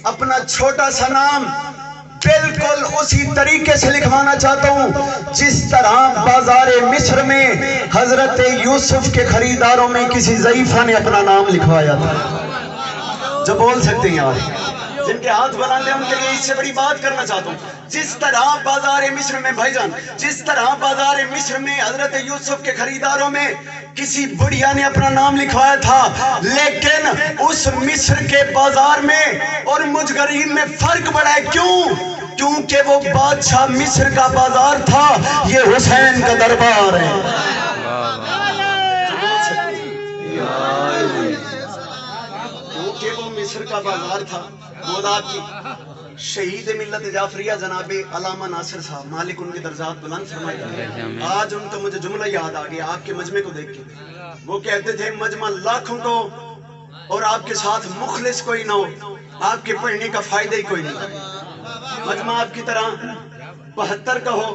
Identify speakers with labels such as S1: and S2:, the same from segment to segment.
S1: اپنا چھوٹا سا نام بالکل اسی طریقے سے لکھوانا چاہتا ہوں جس طرح بازار مصر میں حضرت یوسف کے خریداروں میں کسی ضعیفہ نے اپنا نام لکھوایا تھا. جو بول سکتے ہیں یار، جن کے ہاتھ بلند ہیں ان کے لیے اس سے بڑی بات کرنا چاہتا ہوں. جس طرح بازار مصر میں بھائی جان، جس طرح بازار مصر میں حضرت یوسف کے خریداروں میں کسی بڑھیا نے اپنا نام لکھوایا تھا، لیکن اس مصر کے بازار میں اور مجھ غریب میں فرق بڑا ہے. کیونکہ وہ بادشاہ مصر کا بازار تھا، یہ حسین کا دربار ہے. کیونکہ وہ مصر کا بازار تھا. مولا کی شہید ملت جعفریہ جناب علامہ ناصر صاحب، مالک ان کے درجات بلند فرمائے. آج ان کا مجھے جملہ یاد آ گیا آپ کے مجمع کو دیکھ کے. وہ کہتے تھے مجمع لاکھوں کو اور آپ کے ساتھ مخلص کوئی نہ ہو، آپ کے پڑھنے کا فائدہ ہی کوئی نہیں. مجمع آپ کی طرح 72 کا ہو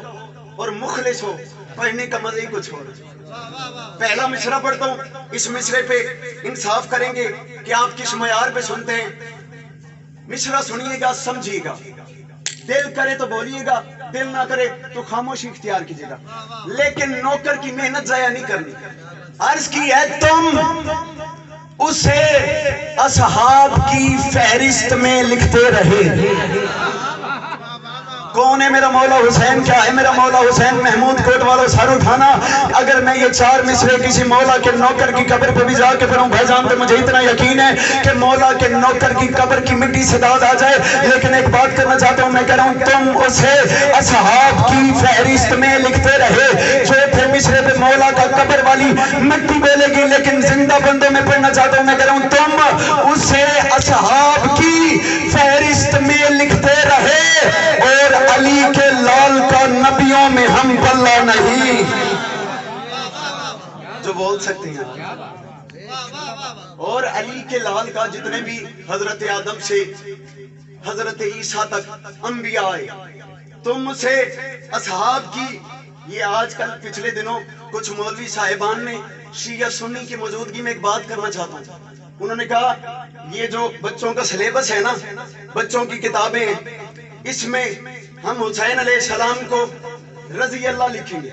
S1: اور مخلص ہو، پڑھنے کا مزہ ہی کچھ ہو. پہلا مصرع پڑھتا ہوں، اس مصرے پہ انصاف کریں گے کہ آپ کس معیار پہ سنتے ہیں. مصرع سنیے گا، سمجھیے گا، دل کرے تو بولیے گا، دل نہ کرے تو خاموشی اختیار کیجیے گا، لیکن نوکر کی محنت ضائع نہیں کرنی. عرض کی ہے تم اسے اصحاب کی فہرست میں لکھتے رہے. کون ہے میرا مولا حسین؟ کیا ہے میرا مولا حسین؟ محمود کوٹ والوں سر اٹھانا. اگر میں یہ 4 مصرے کسی مولا کے نوکر کی قبر پہ بھی جا کے پڑھوں بھائی جان تو مجھے اتنا یقین ہے کہ مولا کے نوکر کی قبر کی مٹی سے داد آ جائے. لیکن ایک بات کرنا چاہتا ہوں، میں کہہ رہا ہوں تم اسے اصحاب کی فہرست میں لکھتے رہے. چوتھے مصرے پہ مولا کا قبر والی مٹی بولے گی، لیکن زندہ بندوں میں پڑھنا چاہتا ہوں، میں کہہ رہا ہوں تم اسے اصحاب کی فہرست میں لکھتے رہے. اور علی کے لال کا نبیوں میں ہم پلہ نہیں. جو بول سکتے ہیں. اور علی کے لال کا جتنے بھی حضرت آدم سے حضرت عیسیٰ تک انبیاء آئے، تم سے اصحاب کی. یہ آج کل پچھلے دنوں کچھ مولوی صاحبان نے شیعہ سنی کی موجودگی میں ایک بات کرنا چاہتا ہوں. انہوں نے کہا یہ جو بچوں کا سلیبس ہے نا، بچوں کی کتابیں ہیں، اس میں ہم حسین علیہ السلام کو رضی اللہ لکھیں گے.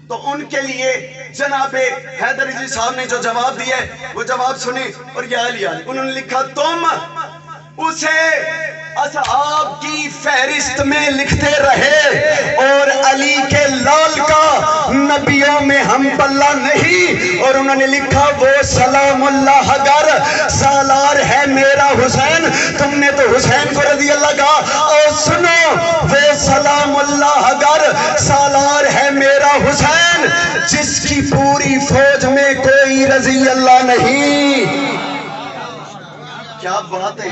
S1: تو ان کے لیے جناب حیدر علی صاحب نے جو جواب دیا ہے وہ جواب سنیں. اور یہ علی انہوں نے لکھا تم اسے اصحاب کی فہرست میں لکھتے رہے اور علی کے لال کا نبیوں میں ہم پلہ نہیں. اور انہوں نے لکھا وہ سلام اللہ گر سالار ہے میرا حسین. تم نے تو حسین کو رضی اللہ کہا، اور سنو وہ سلام اللہ گر سالار ہے میرا حسین جس کی پوری فوج میں کوئی رضی اللہ نہیں. کیا بات ہے.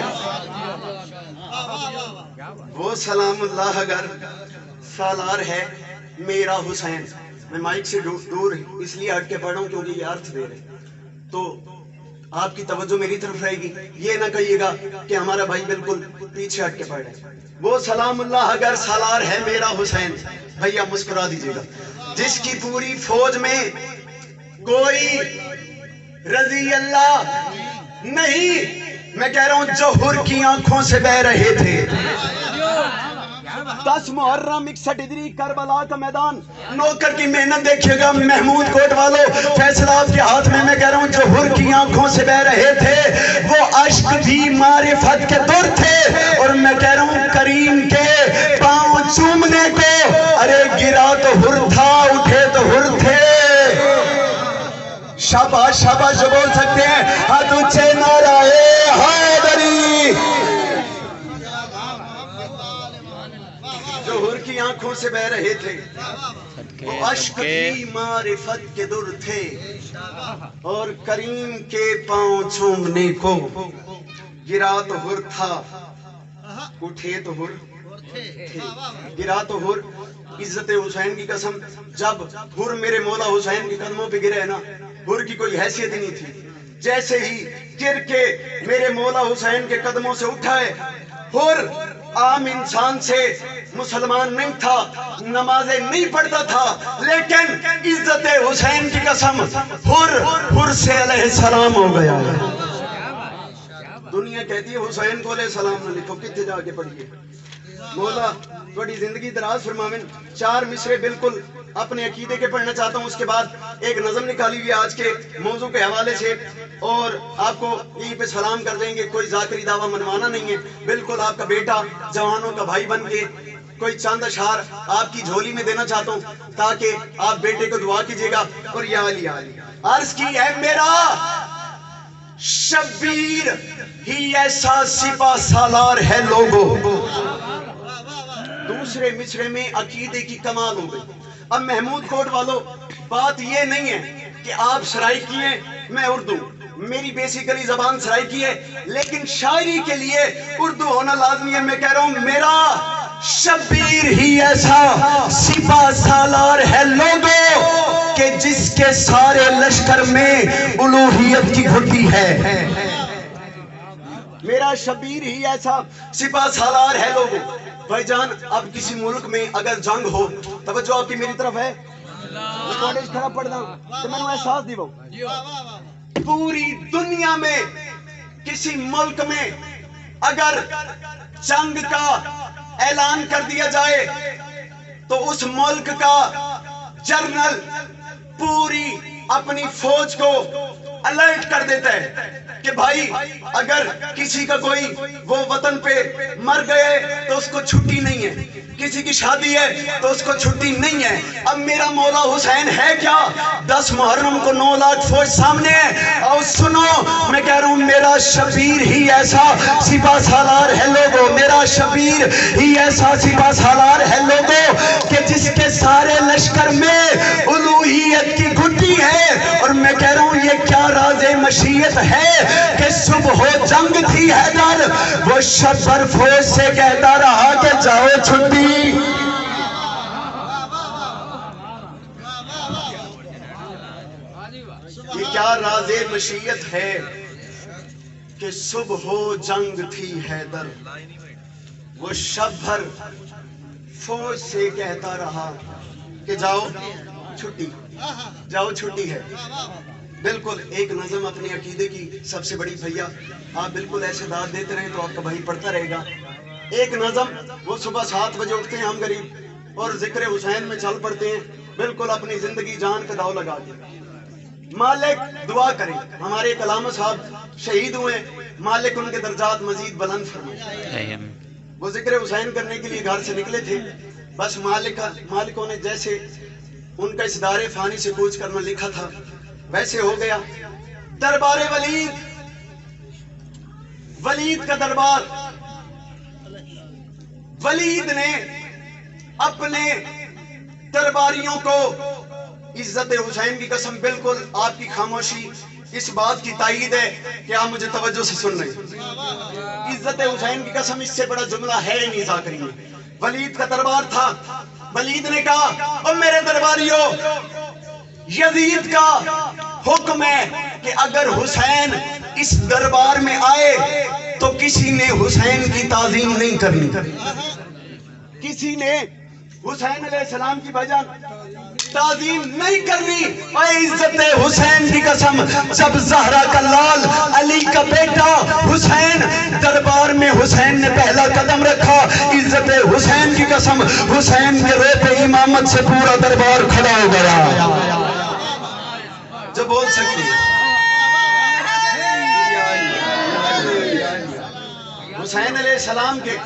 S1: وہ سلام اللہ گر سالار ہے میرا حسین. میں مائک سے دور اس لیے ہٹ کے پڑھ رہا ہوں کیونکہ یہ ارتھ دے رہے تو آپ کی توجہ میری طرف رہے گی. یہ نہ کہیے گا کہ ہمارا بھائی بالکل پیچھے ہٹ کے پڑھ رہے. وہ سلام اللہ گر سالار ہے میرا حسین، بھیا مسکرا دیجیے گا، جس کی پوری فوج میں کوئی رضی اللہ نہیں. میں کہہ رہا ہوں جو حر کی آنکھوں سے بہ رہے تھے. 10 محرم 61 ہجری کربلا کا میدان، نوکر کی محنت دیکھیے گا محمود کوٹ والوں، فیصلہ آپ کے ہاتھ میں. میں کہہ رہا ہوں جو حر کی آنکھوں سے بہ رہے تھے وہ عشق بھی معرفت کے در تھے. اور میں کہہ رہا ہوں کریم کے پاؤں چومنے کو ارے گرا تو حر تھا، اٹھے تو حر تھے. شاباش شاباش. جو بول سکتے ہیں ہاتھ اونچے نعرہ حیدری. جو حر کی آنکھوں سے بہ رہے تھے وہ عشق کی معرفت کے در تھے اور کریم کے پاؤں چومنے کو گرا تو حر تھا، اٹھے تو حر تھے. گرا تو حر. عزت حسین کی قسم جب حر میرے مولا حسین کے قدموں پہ گرے نا، حر کی کوئی حیثیت نہیں تھی. جیسے ہی گر کے میرے مولا حسین کے قدموں سے اٹھائے، حر عام انسان سے مسلمان نہیں تھا، نمازیں نہیں پڑھتا تھا، لیکن عزت حسین کی قسم حر سے علیہ السلام ہو گیا. دنیا کہتی ہے حسین کو علیہ السلام نہ لکھو، کتنے جا کے پڑھیے. مولا بڑی زندگی دراز فرماویں. 4 مصرے بالکل اپنے عقیدے کے پڑھنا چاہتا ہوں. اس کے بعد ایک نظم نکالی ہوئی آج کے موضوع کے حوالے سے، اور آپ کو یہیں پہ سلام کر دیں گے. کوئی ذاکری دعویٰ منوانا نہیں ہے، بالکل آپ کا بیٹا جوانوں کا بھائی بن کے کوئی چاند اشعار آپ کی جھولی میں دینا چاہتا ہوں تاکہ آپ بیٹے کو دعا کیجیے گا. اور یا علی عرض کی ہے میرا شبیر ہی ایسا سپاہ سالار ہے لوگوں. دوسرے مصرے میں عقیدے کی کمال ہو گئی. اب محمود کوٹ والوں، بات یہ نہیں ہے کہ آپ سرائیکی ہیں میں اردو، میری بیسیکلی زبان سرائیکی ہے، لیکن شاعری کے لیے اردو ہونا لازمی ہے. میں کہہ رہا ہوں میرا شبیر ہی ایسا سپاہ سالار ہے لوگوں کہ جس کے سارے لشکر میں الوہیت کی گھٹی ہے. میرا شبیر ہی ایسا سپاہ سالار ہے لوگوں. بھائی جان اب کسی ملک میں اگر جنگ ہو، توجہ آپ کی میری طرف ہے، کالج کھڑا پڑھنا تو میں نے احساس دی وہ پوری دنیا میں کسی ملک میں اگر جنگ کا اعلان کر دیا جائے تو اس ملک کا جنرل پوری اپنی فوج کو الرٹ کر دیتا ہے کہ بھائی اگر کسی کا کوئی وہ وطن پہ مر گئے تو اس کو چھٹی نہیں ہے، کسی کی شادی ہے تو اس کو چھٹی نہیں ہے. اب میرا مولا حسین ہے کیا؟ 10 محرم کو 9 لاکھ فوج سامنے ہے. اور سنو میں کہہ رہا ہوں میرا شبیر ہی ایسا سپاہ سالار ہے لوگوں. میرا شبیر ہی ایسا سپاہ سالار ہے لوگوں کہ جس کے سارے لشکر میں الوہیت کی گھٹی ہے. اور میں کہہ رہا ہوں یہ کیا راز مشیت ہے کہ صبح جنگ تھی حیدر، وہ شب بھر فوج سے کہتا رہا کہ جاؤ چھٹی. یہ کیا راز مشیت ہے کہ صبح جنگ تھی حیدر، وہ شب بھر فوج سے کہتا رہا کہ جاؤ چھٹی، جاؤ چھٹی ہے. بالکل ایک نظم اپنے عقیدے کی سب سے بڑی بھیا، آپ بالکل ایسے داد دیتے رہیں تو آپ کا بھائی پڑھتا رہے گا. ایک نظم، وہ صبح 7 بجے اٹھتے ہیں ہم غریب اور ذکر حسین میں چل پڑتے ہیں، بالکل اپنی زندگی جان کا داؤ لگا کے. مالک دعا کریں، ہمارے ایک علامہ صاحب شہید ہوئے، مالک ان کے درجات مزید بلند فرمائے. وہ ذکر حسین کرنے کے لیے گھر سے نکلے تھے، بس مالکوں نے جیسے ان کا اس دار فانی سے کوچ کرنا لکھا تھا ویسے ہو گیا. دربار ولید کا دربار، ولید نے اپنے درباریوں کو عزت حسین کی قسم، بالکل آپ کی خاموشی اس بات کی تائید ہے کہ آپ مجھے توجہ سے سن رہے ہیں. عزت حسین کی قسم اس سے بڑا جملہ ہے نہیں ذاکری میں. ولید کا دربار تھا، ولید نے کہا او میرے درباریوں، یزید کا حکم ہے کہ اگر حسین اس دربار میں آئے تو کسی نے حسین کی تعظیم نہیں کرنی، کسی نے حسین علیہ السلام کی بھجن تعظیم نہیں کرنی. اے عزت حسین کی قسم، جب زہرا کا لال علی کا بیٹا حسین دربار میں حسین نے پہلا قدم رکھا، عزت حسین کی قسم حسین کے روپے امامت سے پورا دربار کھڑا ہو گیا. جو بول سکتی حسین علیہ السلام کے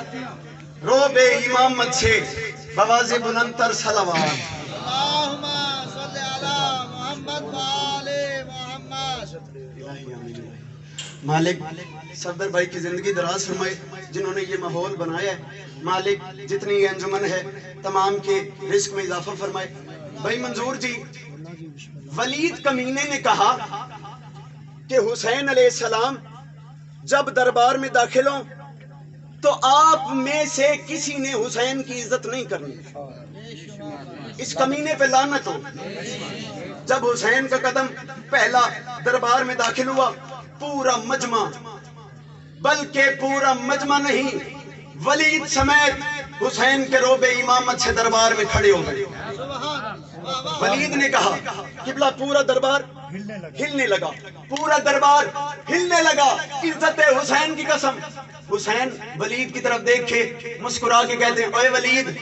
S1: روب امامت سے بواز بلندتر صلوات. مالک صفدر بھائی کی زندگی دراز فرمائے جنہوں نے یہ ماحول بنایا ہے. مالک جتنی یہ انجمن ہے تمام کے رزق میں اضافہ فرمائے. بھائی منظور جی، ولید کمینے نے کہا کہ حسین علیہ السلام جب دربار میں داخل ہوں تو آپ میں سے کسی نے حسین کی عزت نہیں کرنی. اس کمینے پہ لعنت ہو. جب حسین کا قدم پہلا دربار میں داخل ہوا، پورا مجمع، بلکہ پورا مجمع نہیں، ولید سمیت حسین کے روب امامت سے دربار میں کھڑے ہو گئے. ولید نے کہا قبلہ پورا دربار ہلنے لگا، پورا دربار ہلنے لگا۔ عزت حسین کی قسم، حسین ولید کی طرف دیکھ کے مسکرا کے کہتے ہیں، اے ولید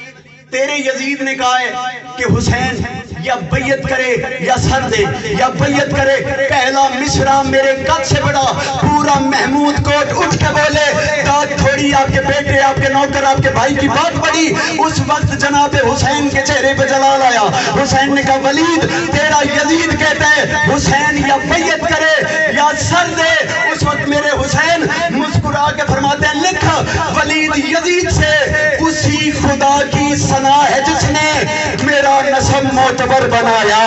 S1: تیرے یزید نے کہا ہے کہ حسین یا بیعت کرے یا سر دے، یا بیعت کرے۔ پہلا مصرع میرے قد سے بڑا، پورا محمود کوٹ اٹھ کے بولے، بات تھوڑی آپ کے بیٹے، آپ کے نوکر، آپ کے بھائی کی بات بڑی۔ اس وقت جناب حسین کے چہرے پہ جلال آیا۔ حسین نے کہا ولید تیرا یزید کہتا ہے حسین یا بیعت کرے یا سر دے۔ اس وقت میرے حسین مسکرا کے فرماتے ہیں، لکھ ولید یزید سے اسی خدا کی ثنا ہے جس نے میرا نسب معتبر بنایا۔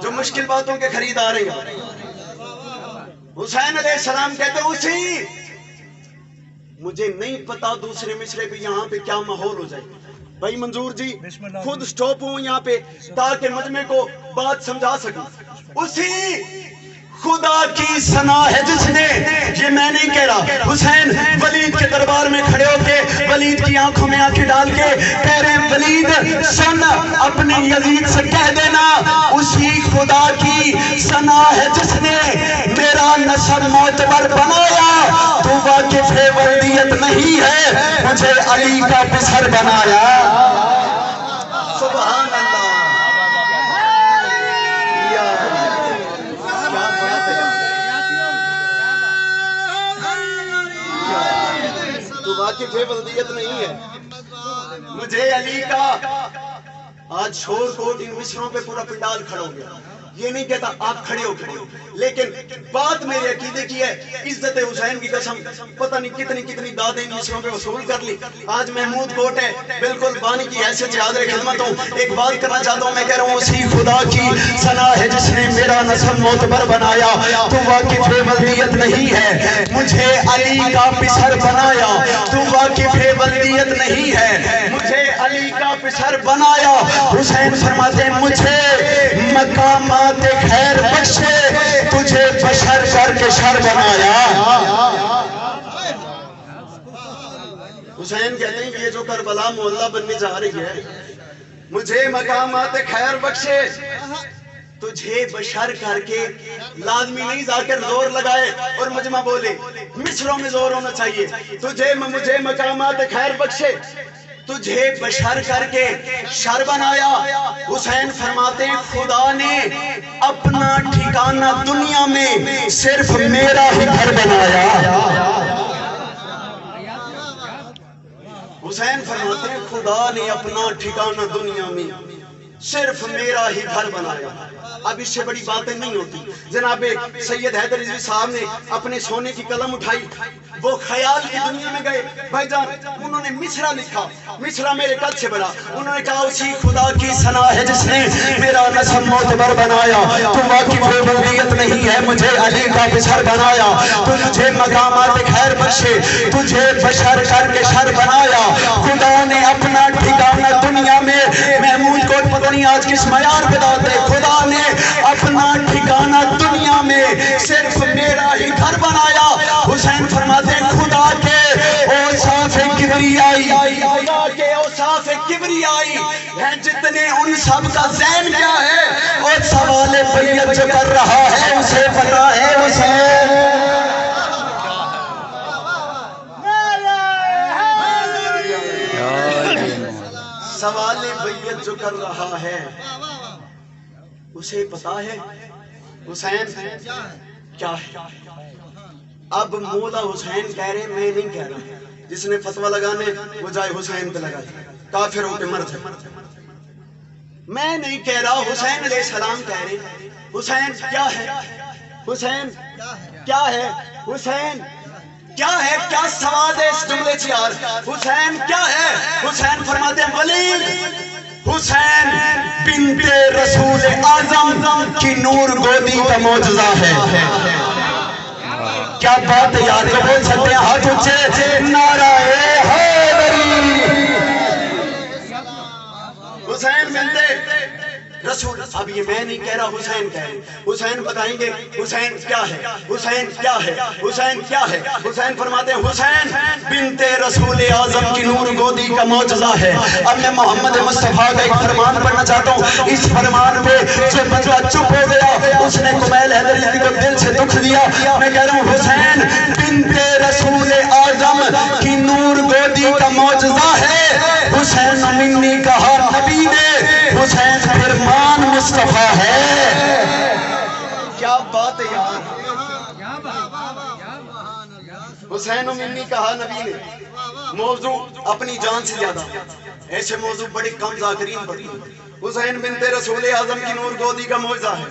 S1: جو مشکل باتوں کے خریدار ہیں حسین علیہ السلام کہتے ہیں اسی، مجھے نہیں پتا دوسرے مصرے پہ یہاں پہ کیا ماحول ہو جائے۔ بھائی منظور جی خود سٹاپ ہوں یہاں پہ تاکہ مجمع کو بات سمجھا سکوں۔ اسی خدا کی ثنا ہے جس نے، یہ میں نہیں کہہ رہا، حسین ولید کے دربار میں کھڑے ہو کے ولید کی آنکھوں میں آنکھیں ڈال کے کہہ رہے ہیں، ولید سن اپنے یزید سے کہہ دینا اسی خدا کی ثنا ہے جس نے میرا نسب معتبر بنایا۔ تو واقف ہے ولدیت نہیں ہے، مجھے علی کا پسر بنایا۔ سبحان اللہ۔ واقف ہے ولدیت نہیں ہے، مجھے علی کا۔ آج شور کوٹ ان مصروں پہ پورا پنڈال کھڑا ہو گیا۔ یہ نہیں کہتا آپ کھڑے ہو کھڑے ہو، لیکن بات میرے عقیدے کی ہے، عزت حسین کی قسم پتہ نہیں کتنی کتنی دادیں ان مصروں پہ وصول کر لی۔ آج محمود کوٹ ہے، بالکل بانی کی حیثیت سے حاضر خدمت ہوں، ایک بات کرنا چاہتا ہوں، میں کہہ رہا ہوں اسی خدا کی ثنا ہے جس نے میرا نسب معتبر بنایا۔ تو واقف ولدیت نہیں ہے، مجھے علی کا پسر بنایا۔ تو واقف ولدیت نہیں ہے، مجھے علی کا پسر بنایا۔ حسین فرماتے ہیں مجھے مقامات خیر بخشے، تجھے بشر کر کے شر بنایا۔ حسین کہتے ہیں کہ یہ جو کربلا محلہ بننے جا رہی ہے، مجھے مقامات خیر بخشے، تجھے بشر کر کے، لازمی نہیں ذاکر زور لگائے اور مجمع بولے، مصروں میں زور ہونا چاہیے، تجھے مجھے مقامات خیر بخشے، تجھے بشر کر کے شر بنایا۔ حسین فرماتے ہیں خدا نے اپنا ٹھکانہ دنیا میں صرف میرا ہی گھر بنایا۔ حسین فرماتے ہیں خدا نے اپنا ٹھکانہ دنیا میں صرف میرا ہی گھر بنایا۔ اب اس سے بڑی باتیں نہیں ہوتی۔ جناب سید حیدر رضوی صاحب نے اپنے سونے کی قلم اٹھائی، وہ خیال کی دنیا میں گئے، بھائی جان انہوں نے مصرع لکھا، مصرع میرے قد سے بڑا، انہوں نے کہا اسی خدا کی ثنا ہے جس نے میرا نسب معتبر بنایا۔ تو واقف ولدیت نہیں ہے، مجھے علی کا پسر بنایا۔ تو تجھے مقامات خیر بخشے، تجھے بشر کر کے شر بنایا۔ خدا نے اپنا ٹھکانہ دنیا میں، محمود کوٹ پتہ نہیں آج کس معیار پہ ڈالتے، خدا نے اپنا ٹھکانہ دنیا میں صرف میرا ہی گھر بنایا۔ حسین فرماتے ہیں خدا کے اوصاف کبریائی، خدا کے اوصاف کبریائی ہیں جتنے، ان سب کا ذہن کیا ہے؟ اور سوال بیعت جو کر رہا ہے اسے پتا ہے حسین۔ سوال بیعت جو کر رہا ہے اسے پتا ہے حسین کیا ہے۔ اب مولا حسین کہہ رہے ہیں، میں نہیں کہہ رہا، جس نے فتویٰ لگانے وہ جائے حسین پہ لگائے، کافروں کے مرد ہے۔ میں نہیں کہہ رہا، حسین علیہ السلام کہہ رہے ہیں حسین کیا ہے، حسین کیا ہے، حسین کیا ہے، کیا سوال ہے اس جملے سے یار، حسین کیا ہے؟ حسین فرماتے ہیں ولید حسین بنت رسول اعظم کی نور گودی کا معجزہ ہے۔ کیا بات ہے یار، یہ بول سکتے ہیں ہاتھ اونچے، نعرہ حیدری۔ حسین بنت رسول، اب یہ میں نہیں کہہ رہا، حسین کہہ رہے، حسین بتائیں گے حسین کیا ہے، حسین کیا ہے، حسین کیا ہے۔ حسین فرماتے ہیں حسین بنت رسول اعظم کی نور گودی کا معجزہ ہے۔ اب میں محمد مصطفیٰ کا ایک فرمان پڑھنا چاہتا ہوں، اس فرمان پہ جو بندہ چپ ہو گیا اس نے کمیل حیدری کو دل سے دکھ دیا۔ میں کہہ رہا ہوں حسین بنت رسول اعظم کی نور گودی کا معجزہ ہے، حسین منی کہا نبی نے، حسین فرمان مصطفیٰ ہے۔ کیا بات ہے یار، حسین منی کہا نبی نے۔ موضوع اپنی جان سے زیادہ، ایسے موضوع بڑے کم ذاکرین پڑھتے ہیں۔ حسین بنت رسول اعظم کی نور گودی کا معجزہ ہے،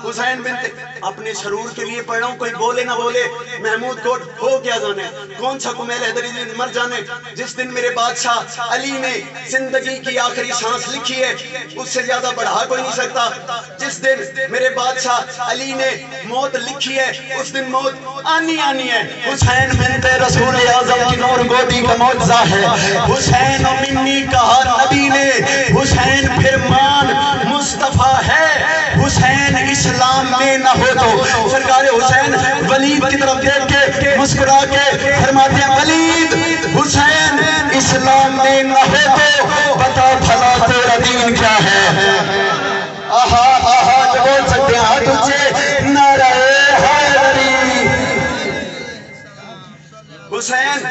S1: حسین بنت، اپنے سرور کے لیے پڑھ رہا ہوں، کوئی بولے نہ بولے، محمود کوٹ ہو کیا جانے، کون سا کمیل حیدری مر جانے۔ جس دن میرے بادشاہ علی نے زندگی کی آخری سانس لکھی ہے اس سے زیادہ بڑھا کوئی نہیں سکتا۔ جس دن میرے بادشاہ علی نے موت لکھی ہے اس دن موت آنی آنی ہے۔ حسین بنت رسول اعظم کی نور گودی کا معجزہ ہے، حسین منی کہا نبی نے، حسین فرمان مصطفیٰ ہے۔ حسین اسلام میں نہ ہو تو، سرکار حسین ولید کی طرف دیکھ کے مسکرا کے فرماتے ہیں ولید حسین اسلام میں نہ ہو تو بتا بھلا تیرا دین کیا ہے۔ آہا آہا جو بول سکتے ہیں ہاتھ اونچے، نعرہ حیدری۔ حسین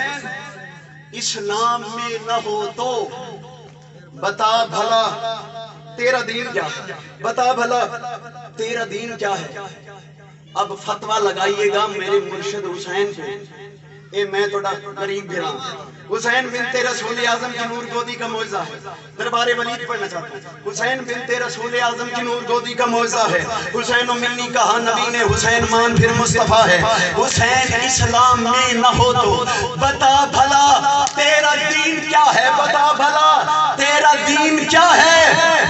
S1: اسلام میں نہ ہو تو بتا بھلا تیرا دین کیا ہے، بتا بھلا تیرا دین کیا ہے۔ اب فتوہ لگائیے گا میرے مرشد حسین کو، اے میں توڑا غریب بھی رہا۔ حسین بنت رسول اعظم کی نور گودی کا معجزہ ہے، دربار ولید پڑھنا چاہتا ہوں۔ حسین بنت رسول اعظم کی نور گودی کا معجزہ ہے، حسین منی کہا نبی نے، حسین مان پھر مصطفیٰ ہے۔ حسین اسلام میں نہ ہو تو بتا بھلا تیرا دین کیا ہے، بتا بھلا تیرا دین کیا ہے۔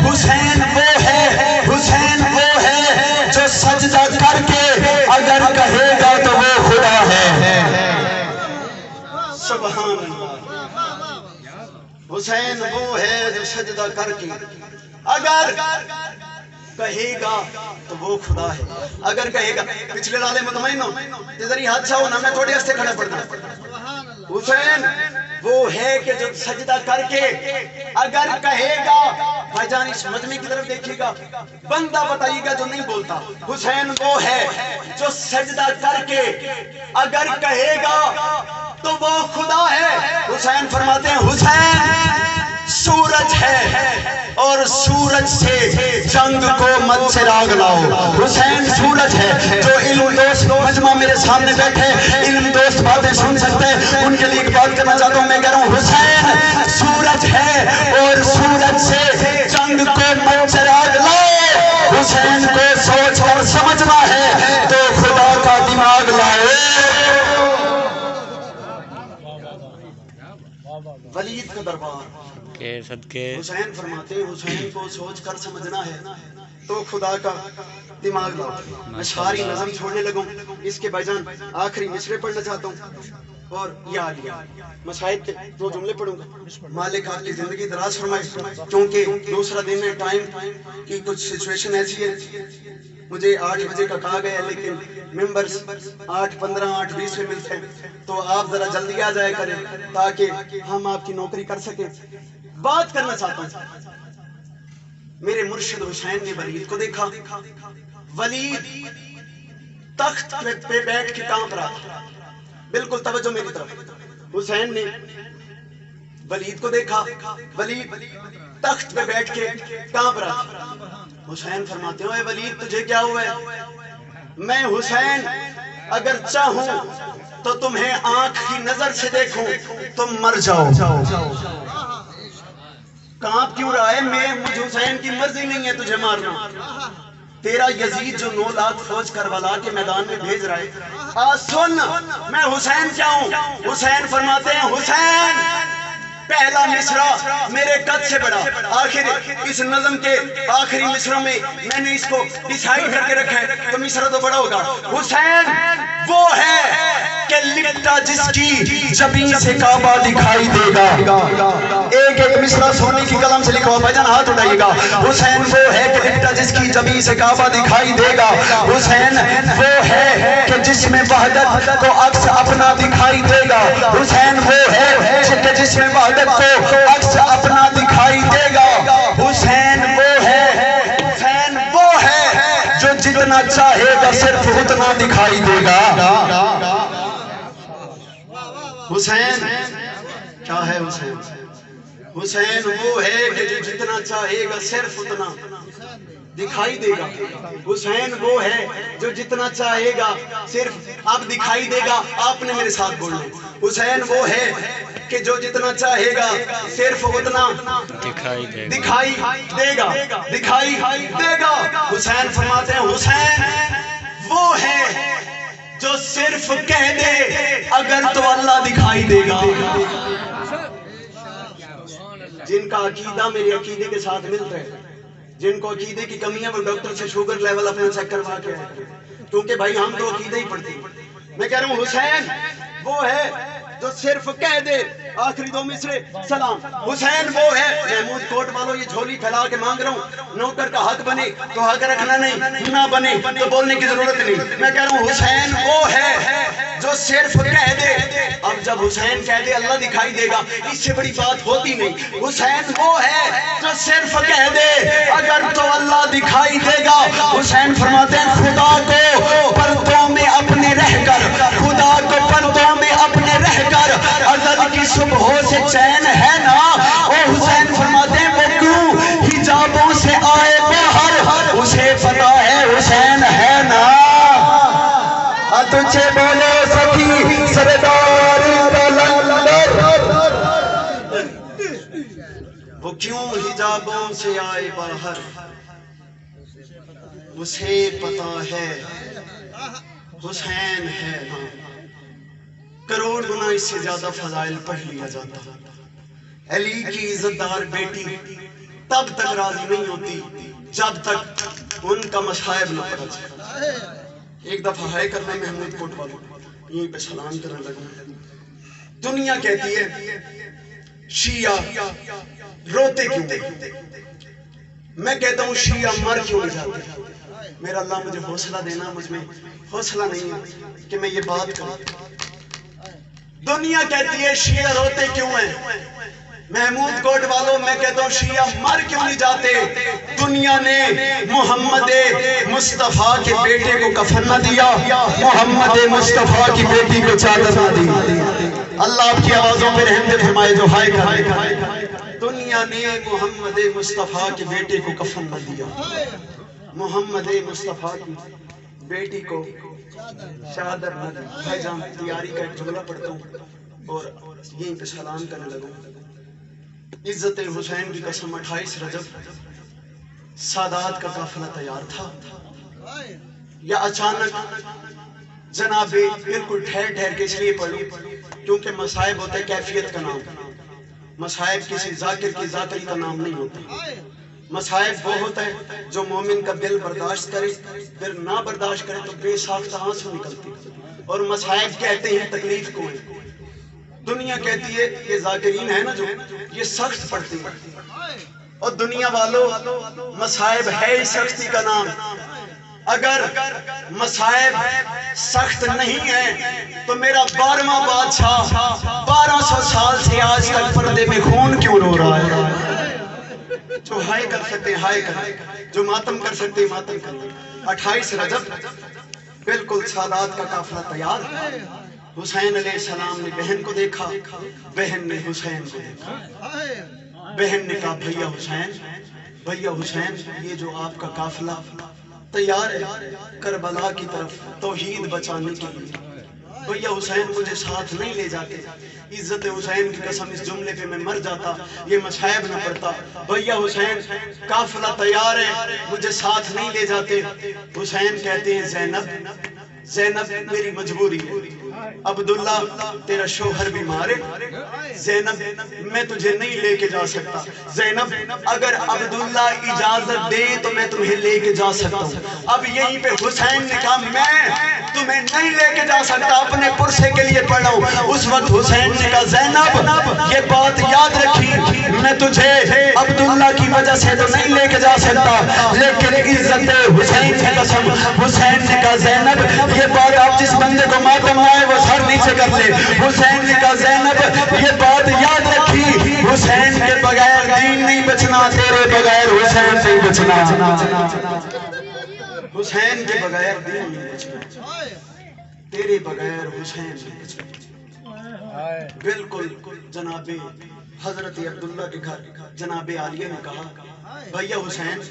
S1: حسین وہ ہے، حسین وہ ہے جو سجدہ کر کے اگر کہے گا تو وہ خدا ہے۔ سبحان اللہ، حسین وہ ہے جو سجدہ کر کے اگر کہے گا تو وہ خدا ہے۔ اگر کہے گا، پچھلے لالے مطمئن ہو تیزری حادثہ ہونا، میں تھوڑے ہستے کھڑے پڑھنا۔ حسین وہ ہے کہ جو سجدہ کر کے اگر کہے گا، بھائی جان اس مجمع کی طرف دیکھیے گا، بندہ بتائیے گا جو نہیں بولتا۔ حسین وہ ہے جو سجدہ کر کے اگر کہے گا تو وہ خدا ہے۔ حسین فرماتے ہیں حسین سورج ہے اور سورج سے جنگ کو مت چراغ لاؤ۔ حسین سورج ہے جو علم دوست مجمع میرے سامنے بیٹھے علم دوست باتیں سن سکتے ہیں، ان کے لیے ایک بات کرنا چاہتا ہوں۔ میں کہہ رہا ہوں حسین سورج ہے اور سورج سے جنگ کو مت چراغ لاؤ۔ حسین کو سوچ کر سمجھنا ہے تو خدا کا دماغ لاؤ۔ ولید کا دربار کے صدقے حسین فرماتے ہیں حسین کو سوچ کر سمجھنا ہے تو خدا کا دماغ لاؤ۔ میں ساری نظم چھوڑنے لگوں، اس کے بجان آخری مصرے پڑھنا چاہتا ہوں اور یاد لیا مسائل کے دو جملے پڑھوں گا۔ مالک آپ کی زندگی دراز فرمائے، کیونکہ دوسرا دن ہے، ٹائم کی کچھ سچویشن ایسی ہے، مجھے 8 بجے کا کہا گیا لیکن ممبرز 8:15 8:20 میں ملتے ہیں، تو آپ ذرا جلدی آ جائے کریں تاکہ ہم آپ کی نوکری کر سکیں۔ بات کرنا چاہتا ہوں، میرے مرشد حسین نے ولید کو دیکھا، ولید تخت پہ بیٹھ کے کانپ رہا تھا، بالکل توجہ میری طرف۔ حسین نے ولید کو دیکھا، ولید تخت پہ بیٹھ کے کانپ رہا تھا۔ حسین فرماتے ہیں اے ولید تجھے کیا ہوا ہے؟ میں حسین اگر چاہوں تو تمہیں آنکھ کی نظر سے دیکھوں تم مر جاؤ۔ کانپ کیوں رہا ہے؟ مجھے حسین کی مرضی نہیں ہے تجھے مارنا۔ تیرا یزید جو 9 لاکھ فوج کربلا کے میدان میں بھیج رہا ہے، سن میں حسین کیا ہوں؟ حسین فرماتے ہیں حسین پہلا مصرع میرے قد سے بڑا، آخر اس نظم کے آخری مصرع میں میں نے اس کو ڈیسائیڈ کر کے رکھا ہے تو مصرع تو بڑا ہوگا۔ حسین وہ ہے کہ لپٹا جس کی جبین سے کعبہ دکھائی دے گا. ایک ایک مصرع سونے کی قلم سے لکھا ہوا. بھائی جان ہاتھ اٹھائیے گا. حسین وہ ہے کہ لکھتا جس کی جبین سے کعبہ دکھائی دے گا. حسین وہ ہے کہ جس میں وحدت کو عکس اپنا دکھائی دے گا. حسین وہ ہے کہ جس میں وحدت کو عکس اپنا دکھائی دے گا. حسین وہ ہے جو جتنا چاہے گا صرف اتنا دکھائی دے گا. حسین کیا ہے؟ حسین وہ ہے کہ جو جتنا چاہے گا صرف اتنا دکھائی دے گا. حسین وہ ہے جو جتنا چاہے گا صرف اب دکھائی دے گا. آپ نے میرے ساتھ بولنا. حسین وہ ہے کہ جو جتنا چاہے گا صرف اتنا دکھائی دے گا. حسین فرماتے ہیں حسین وہ ہے جو صرف کہہ دے اگر تو اللہ دکھائی دے گا. جن کا عقیدہ میرے عقیدے کے ساتھ ملتا ہے, جن کو عقیدے کی کمی ہے, وہ ڈاکٹر سے شوگر لیول اپنا چیک کروا کے آئے. کیونکہ بھائی ہم تو عقیدہ ہی پڑھتے ہیں. میں کہہ رہا ہوں حسین وہ ہے جو صرف کہہ دے آخری دو مصرے سلام. حسین وہ ہے. محمود کوٹ والوں یہ جھولی پھیلا کے مانگ رہا ہوں, نوکر کا حق بنے تو حق رکھنا نہیں, نہ بنے تو بولنے کی ضرورت نہیں. میں کہہ رہا ہوں حسین وہ ہے جو صرف کہہ دے. اب جب حسین کہہ دے اللہ دکھائی دے گا, اس سے بڑی بات ہوتی نہیں. حسین وہ ہے جو صرف کہہ دے اگر تو اللہ دکھائی دے گا. حسین فرماتے ہیں خدا کو پردوں میں اپنے رہ کر, خدا کو پردوں میں اپنے رہ کر ازل کی صبحوں سے چین ہے نا. اور حسین فرماتے ہیں وہ کیوں حجابوں سے آئے باہر, اسے پتا ہے حسین ہے نا. تجھے بولو سخی سردار وہ کیوں حجابوں سے آئے باہر, اسے پتا ہے حسین ہے نا. کروڑ گنا اس سے زیادہ فضائل پڑھ لیا جاتا. علی کی عزت دار بیٹی تب تک راضی نہیں ہوتی جب تک ان کا مصائب نہ پڑا جائے. ایک دفعہ ہے کرنا محمود کوٹ والوں یہیں پہ سلام کرنے لگا. دنیا کہتی ہے شیعہ روتے کیوں, میں کہتا ہوں شیعہ مر کیوں نہیں جاتے. میرا اللہ مجھے حوصلہ دینا, مجھ میں حوصلہ نہیں ہے کہ میں یہ بات کروں. دنیا کہتی ہے شیعہ روتے کیوں ہیں. محمود کوٹ والوں میں کہتا ہوں شیعہ مر کیوں نہیں جاتے. دنیا نے محمد مصطفیٰ کے بیٹے کو کفن نہ دیا, محمد مصطفیٰ کی بیٹی کو چادر نہ دی. اللہ آپ کی آوازوں پہ رحمت فرمائے جو ہائے کرے. دنیا نے محمد مصطفیٰ کے بیٹے کو کفن نہ دیا, محمد مصطفیٰ کی بیٹی کو چادر نہ دی. بھائی جان تیاری کا ایک جملہ پڑھتا ہوں اور یہیں پہ سلام کرنے لگوں. عزت حسین کی قسم 28 رجب سادات کا قافلہ تیار تھا یا اچانک جناب بالکل ٹھہر ٹھہر کے اس لیے پڑھوں کیونکہ مصائب ہوتا ہے کیفیت کا نام. مصائب کسی ذاکر کی ذاتری کا نام نہیں ہوتا. مصائب وہ ہوتا ہے جو مومن کا دل برداشت کرے, پھر نہ برداشت کرے تو بے ساختہ آنسو نکلتی. اور مصائب کہتے ہیں تکلیف کو ہے. دنیا کہتی ہے یہ ذاکرین ہے نا جو یہ سخت پڑھتی ہے, اور دنیا والوں مصائب ہے سختی کا نام. اگر مصائب سخت نہیں ہے تو میرا 12واں بادشاہ 1200 سال سے آج تک پردے میں خون کیوں رو رہا ہے. جو ہائے کر سکتے ہیں ہائے کریں, جو ماتم کر سکتے ہیں ماتم کریں. 28 رجب بالکل سادات کا قافلہ تیار. حسین علیہ السلام نے بہن کو دیکھا, بہن نے حسین کو دیکھا. بہن نے کہا بھیا حسین یہ جو آپ کا قافلہ تیار ہے کربلا کی طرف توحید بچانے کے لیے, بھیا حسین مجھے ساتھ نہیں لے جاتے. عزت حسین کی قسم اس جملے پہ میں مر جاتا, یہ مصائب نہ پڑتا. بھیا حسین قافلہ تیار ہے مجھے ساتھ نہیں لے جاتے. حسین کہتے ہیں زینب میری مجبوری ہے, عبداللہ تیرا شوہر بیمار ہے, زینب میں تجھے نہیں لے کے جا سکتا. زینب اگر عبداللہ اجازت دے تو میں تمہیں لے کے جا سکتا ہوں. اب یہیں پہ حسین نے کہا میں تمہیں نہیں لے کے جا سکتا، اپنے پرسے کے لیے پڑھ لو۔ اس وقت حسین نے کہا زینب یہ بات یاد رکھی، میں تجھے عبداللہ کی وجہ سے تو نہیں لے کے جا سکتا، لیکن عزت حسین کی قسم، حسین نے کہا زینب یہ بات آپ جس بندے کو ماتم آئے وہ سر نیچے کر لے۔ حسین نے کہا زینب یہ بات یاد رکھی، حسین کے بغیر دین نہیں بچنا، تیرے بغیر حسین نہیں بچنا، حسین کے بغیر دین نہیں بچنا، تیرے بغیر حسین نہیں بچنا۔ بالکل جناب حضرت عبداللہ کے گھر جناب عالیہ نے کہا بھیا حسین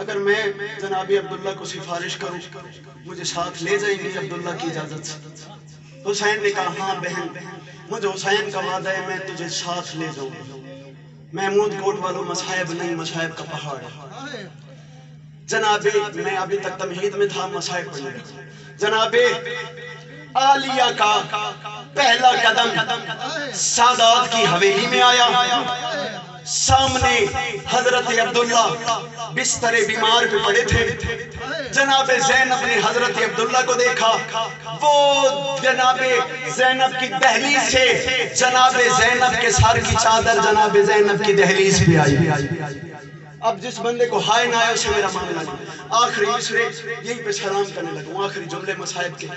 S1: اگر میں جناب عبداللہ کو سفارش کروں مجھے ساتھ لے جائیں گے عبداللہ کی اجازت سے؟ حسین نے کہا ہاں بہن مجھے حسین کا وعدہ ہے میں تجھے ساتھ لے جاؤں گا۔ محمود کوٹ والوں مصائب نہیں مصائب کا پہاڑ ہے۔ جناب میں ابھی تک تمہید میں تھا مصائب پڑھنے کا، جناب عالیہ کا پہلا قدم سادات کی حویلی میں آیا، سامنے حضرت عبداللہ بستر بیمار پہ پڑے تھے، جناب زینب نے حضرت عبداللہ کو دیکھا، وہ جناب زینب کی دہلیز سے جناب زینب کے سر کی چادر جناب زینب کی دہلیز پہ آئی۔ اب جس بندے کو ہائے نہ آئے اسے میرا معاملہ نہیں۔ آخری مصرے یہیں پہ سلام کرنے لگوں، آخری جملے مصائب کے،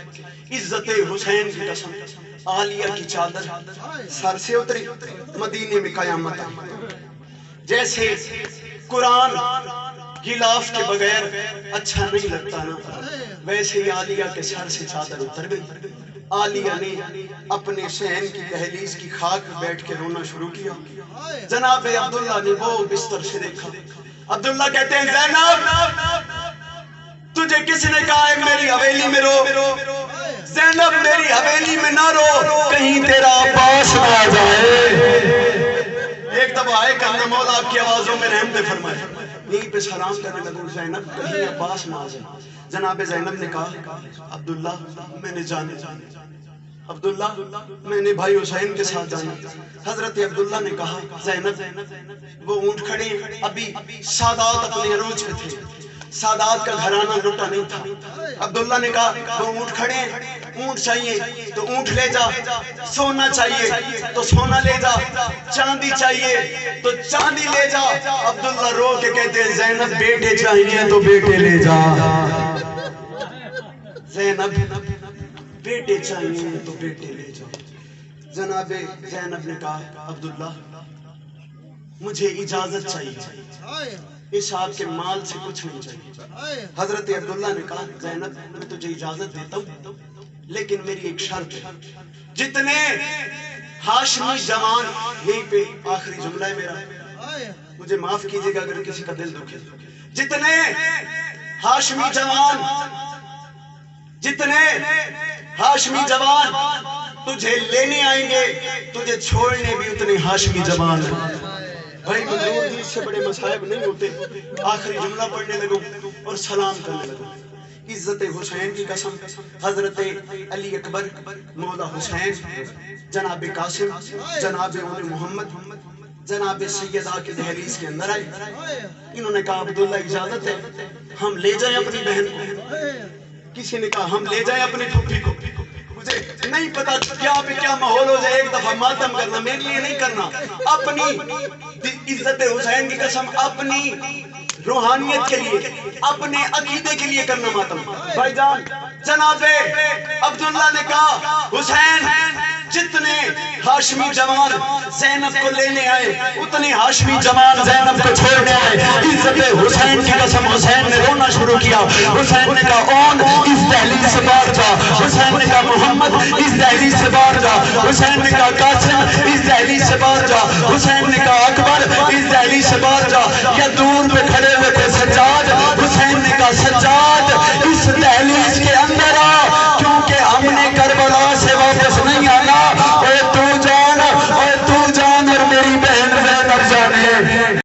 S1: عزت حسین کی قسم عالیہ کی چادر سر سے اتری، مدینے میں قیامت آئی۔ جیسے قرآن غلاف کے بغیر اچھا نہیں لگتا نا، ویسے ہی عالیہ کے سر سے چادر اتر گئی۔ عالیہ نے اپنے شہن کی دہلیز کی خاک پہ بیٹھ کے رونا شروع کیا۔ جناب عبداللہ نے وہ بستر سے دیکھا، عبداللہ کہتے ہیں زینب تجھے کس نے کہا ہے میری حویلی میں رو؟ زینب میری حویلی میں نہ رو، کہیں تیرا عباس نہ آ جائے۔ ایک دفعہ آئے کرنا مولا آپ کی آوازوں میں رحم دے فرمائے، یہیں پہ سلام کرنے لگوں زینب کہیں عباس نہ آ جائے۔ جناب زینب نے کہا عبداللہ میں نے جانا، عبداللہ میں نے بھائی حسین کے ساتھ جانا۔ حضرت عبداللہ نے کہا زینب وہ اونٹ کھڑے، ابھی سادات اپنے عروج پہ تھے، سادات کا گھرانہ لٹا نہیں تھا۔ عبداللہ نے کہا وہ اونٹ کھڑے ہیں، اونٹ چاہیے تو اونٹ لے جا، سونا چاہیے تو سونا لے جا، چاندی چاہیے تو چاندی لے جا۔ عبداللہ رو کے کہتے ہیں زینب بیٹے چاہیے تو بیٹے لے جا، زینب بیٹے چاہیے تو بیٹے لے جا۔ جناب زینب نے کہا عبداللہ مجھے اجازت چاہیے، اس آپ کے مال سے کچھ نہیں چاہیے۔ حضرت عبداللہ نے کہا زینب میں تجھے اجازت دیتا ہوں لیکن میری ایک شرط ہے، جتنے ہاشمی جوان، یہیں پہ آخری جملہ ہے میرا، مجھے معاف کیجئے گا اگر کسی کا دل دکھے، جتنے ہاشمی جوان، جتنے ہاشمی جوان تجھے لینے آئیں گے تجھے چھوڑنے بھی اتنے ہاشمی جوان ہیں۔ بھائی منظور جی سے بڑے مصائب نہیں ہوتے۔ آخری جملہ پڑھنے لگوں اور سلام کرنے لگوں، عزت حسین کی قسم حضرت علی اکبر مولا حسین، جناب قاسم، جناب محمد، جناب سیدہ کی دہلیز کے اندر آئے۔ انہوں نے کہا عبداللہ اجازت ہے ہم لے جائیں اپنی بہن کو؟ کسی نے کہا ہم لے جائیں اپنی پھوپھی کو؟ مجھے نہیں پتا کیا پہ کیا ماحول ہو جائے، ایک دفعہ ماتم کرنا میرے لیے نہیں کرنا، اپنی عزت حسین کی قسم اپنی روحانیت کے لیے، اپنے عقیدے کے لیے کرنا ماتم۔ بھائی جان جناب عبداللہ نے کہا حسین جتنے ہاشمی جوان زینب کو لینے آئے اتنے ہاشمی جوان زینب کو چھوڑنے آئے۔ عزت حسین کی قسم حسین نے رونا شروع کیا۔ حسین نے کہا اون اس دہلیز سے باہر جا، حسین نے کہا محمد اس دہلیز سے باہر جا، حسین نے کہا قاسم اس دہلیز سے باہر جا، حسین نے کہا اکبر اس دہلیز سے باہر جا۔ یا دور پہ کھڑے ہوئے تھے سجاد، حسین نے کہا سجاد اس دہلیز کے اندر آ، کیونکہ ہم نے کربلا سے واپس نہیں آنا۔ اے تو جان اور میری بہن زینب جانے